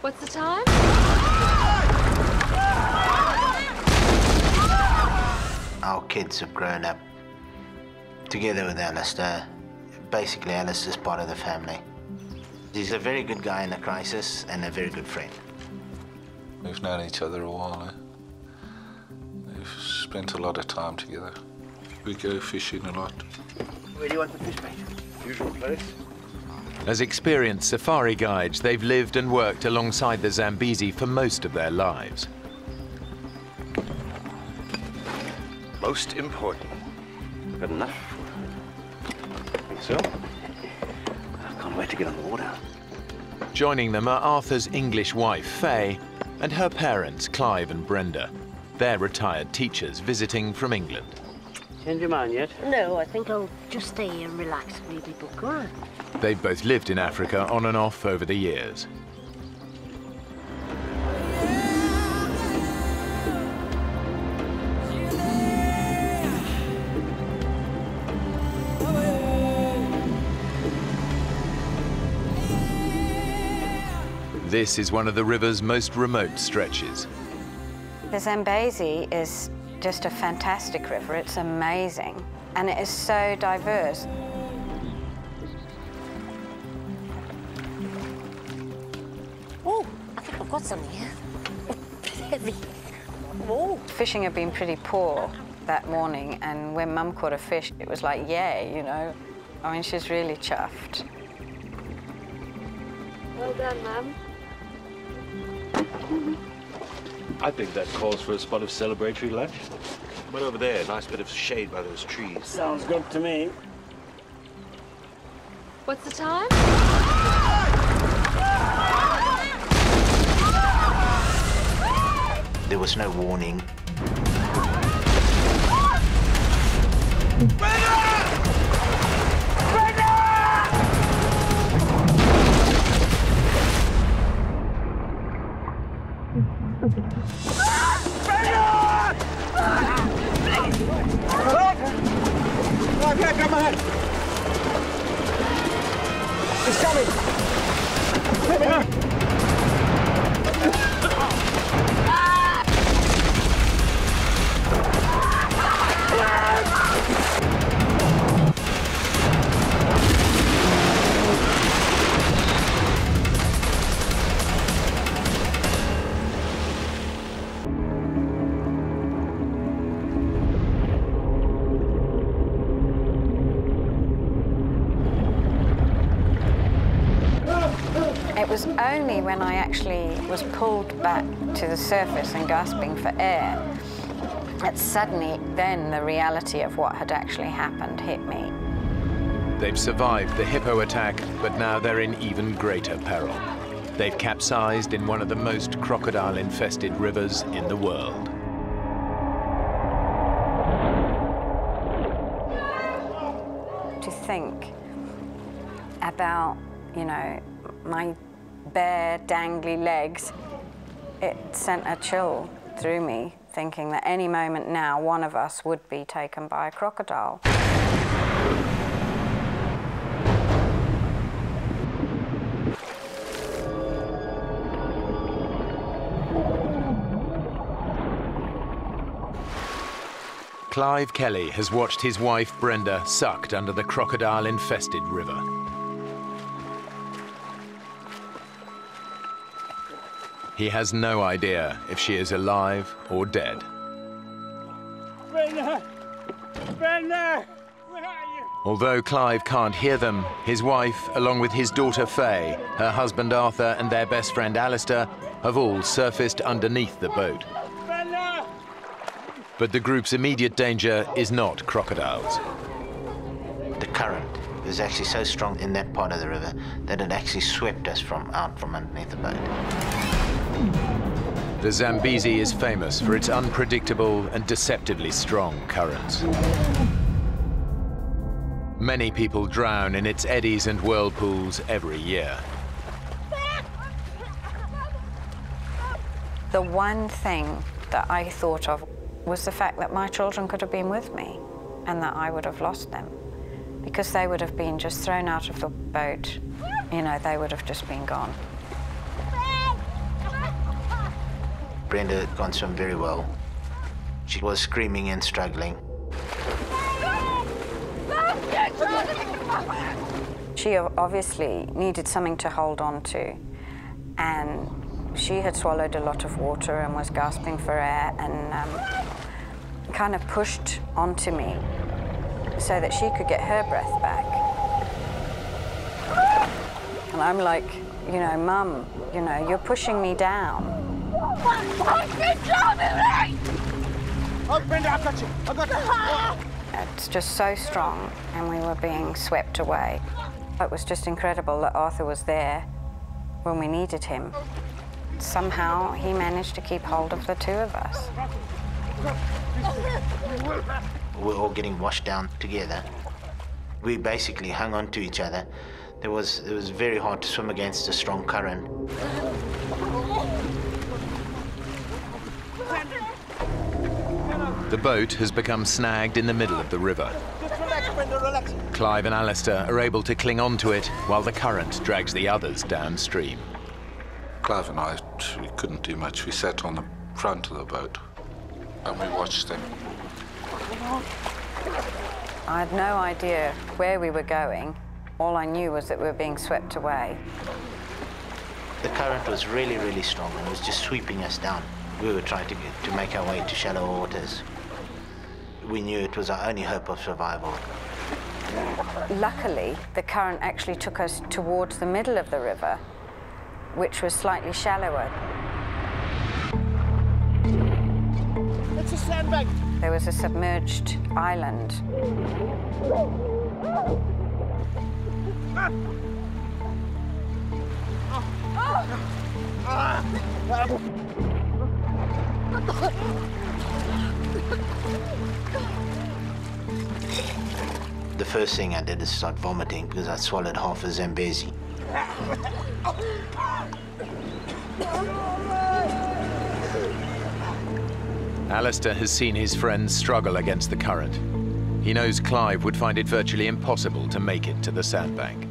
What's the time? Our kids have grown up together with Alistair. Basically, Alistair's part of the family. He's a very good guy in a crisis and a very good friend. We've known each other a while. We've spent a lot of time together. We go fishing a lot. Where do you want the fish, mate? Usual place. As experienced safari guides, they've lived and worked alongside the Zambezi for most of their lives. Most important. Got enough? Think so? I can't wait to get on the water. Joining them are Arthur's English wife, Faye, and her parents, Clive and Brenda. They're retired teachers visiting from England. Change your mind yet? No, I think I'll just stay here and relax and read my book, all right? They've both lived in Africa on and off over the years. This is one of the river's most remote stretches. The Zambezi is just a fantastic river. It's amazing, and it is so diverse. Oh, I think I've got some here. It's heavy. Oh. Fishing had been pretty poor that morning, and when Mum caught a fish, it was like, yay, you know. I mean, she's really chuffed. Well done, Mum. I think that calls for a spot of celebratory lunch. Right over there, a nice bit of shade by those trees. Sounds good to me. What's the time? There was no warning. It's coming! It was only when I actually was pulled back to the surface and gasping for air that suddenly then the reality of what had actually happened hit me. They've survived the hippo attack, but now they're in even greater peril. They've capsized in one of the most crocodile-infested rivers in the world. To think about, you know, my bare, dangly legs, it sent a chill through me, thinking that any moment now, one of us would be taken by a crocodile. Clive Kelly has watched his wife Brenda sucked under the crocodile-infested river. He has no idea if she is alive or dead. Brenda! Brenda! Where are you? Although Clive can't hear them, his wife, along with his daughter Faye, her husband Arthur and their best friend Alistair, have all surfaced underneath the boat. Brenda! But the group's immediate danger is not crocodiles. The current was actually so strong in that part of the river that it actually swept us out from underneath the boat. The Zambezi is famous for its unpredictable and deceptively strong currents. Many people drown in its eddies and whirlpools every year. The one thing that I thought of was the fact that my children could have been with me and that I would have lost them because they would have been just thrown out of the boat. You know, they would have just been gone. Brenda can't swim very well. She was screaming and struggling. She obviously needed something to hold on to, and she had swallowed a lot of water and was gasping for air, and kind of pushed onto me so that she could get her breath back. And I'm like, you know, Mum, you know, you're pushing me down. Oh, Brenda, I got you. I got you. It's just so strong, and we were being swept away. It was just incredible that Arthur was there when we needed him. Somehow he managed to keep hold of the two of us. We're all getting washed down together. We basically hung on to each other. It was very hard to swim against a strong current. The boat has become snagged in the middle of the river. Just relax, Brenda, relax. Clive and Alistair are able to cling on to it while the current drags the others downstream. Clive and I, we couldn't do much. We sat on the front of the boat and we watched them. I had no idea where we were going. All I knew was that we were being swept away. The current was really, really strong and was just sweeping us down. We were trying to make our way to shallow waters. We knew it was our only hope of survival. Luckily, the current actually took us towards the middle of the river, which was slightly shallower. It's a sandbank. There was a submerged island. The first thing I did is start vomiting because I swallowed half a Zambezi. Alistair has seen his friends struggle against the current. He knows Clive would find it virtually impossible to make it to the sandbank.